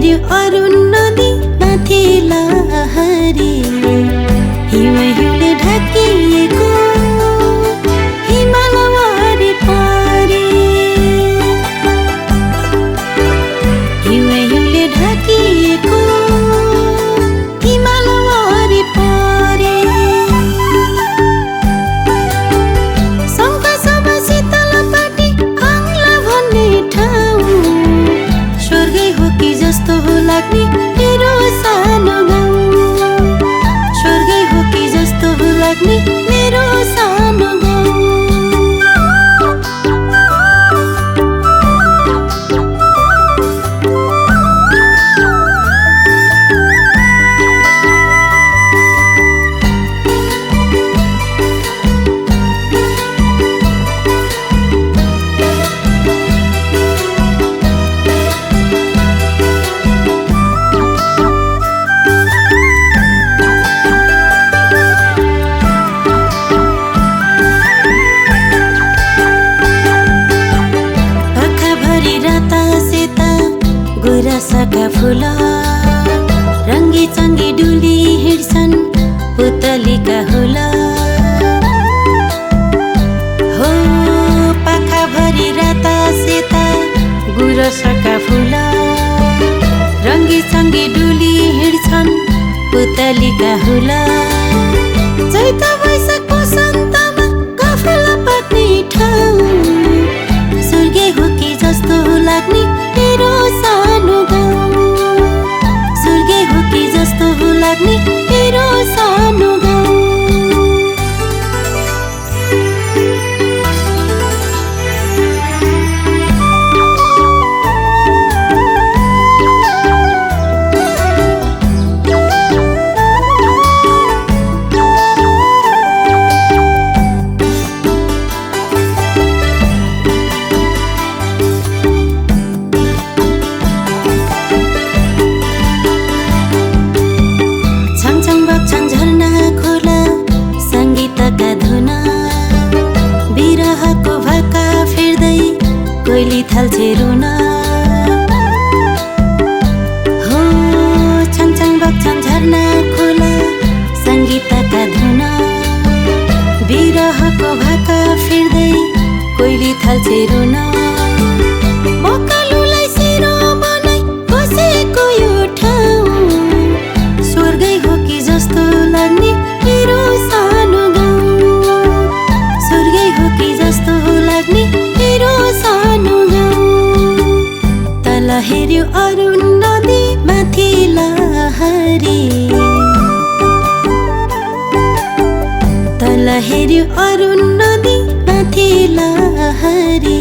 हेर्यो अरुण नदी माथि लहरी हिउँले ढाकिएको हिमाल वरिपरि हिउँले ढाकिएको हिमाल वरिपरि शङ्खसभ शीतलपाटी आङ्ला भन्ने ठाउँ स्वर्गै हो कि जस्तो हो लाग्ने मेरो सानो गाउँ स्वर्गै हो कि जस्तो हो लाग्ने मेरो सानो गाउँ गुराँसका फुल रङ्गी चङ्गी डुली हिँड्छन् पुतलीका हुल हो पाखाभरि राता सेता गुराँसका फुल रङ्गी चङ्गी डुली हिँड्छन् पुतलीका हुल चैत वैशाख वसन्तमा काफला पाक्ने ठाउँ स्वर्गै हो कि जस्तो लाग्ने मेरो सानो गाउँ स्वर्गै हो कि जस्तो हो लाग्ने मेरो सानो गाउँ बिरहको भाका फेर्दै कोइली थाल्छे रुन हो छङछङ बग्छन् झरना खोला सङ्गीतका धुन बिरहको भाका फेर्दै कोइली थाल्छे रुन मकालुलाई सिरो बनाई बसेको यो ठाउँ स्वर्गै हो कि जस्तो लाग्ने मेरो सानो गाउँ स्वर्गै हो कि जस्तो हो लाग्ने मेरो सानो गाउँ तल हेर्यो अरुण नदी माथि लहरी तल हेर्यो अरुण नदी माथि लहरी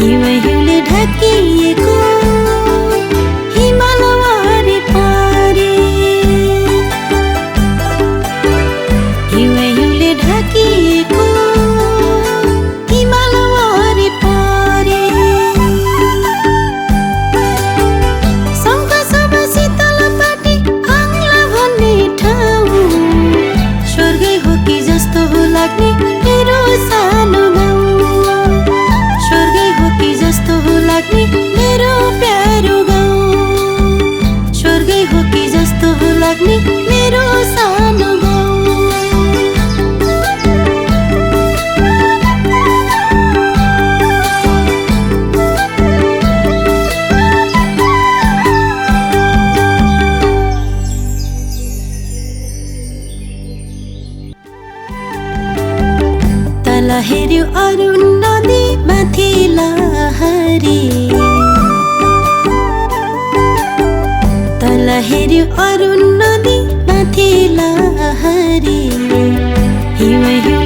हिउँले ढाकिएको हिमाल वरिपरि हिउँले ढाकिएको हिमाल वरिपरि शङ्खसभ शीतलपाटी आङ्ला भन्ने ठाउँ स्वर्गै हो कि जस्तो हो लाग्ने मेरो सानो गाउँ स्वर्गै हो कि जस्तो हो लाग्ने मेरो प्यारो गाउँ स्वर्गै हो कि जस्तो हो लाग्ने मेरो सानो गाउँ तल हेर्यो अरुण नदी माथि लहरी तल हेर्यो अरुण नदी माथि लहरी हिउँ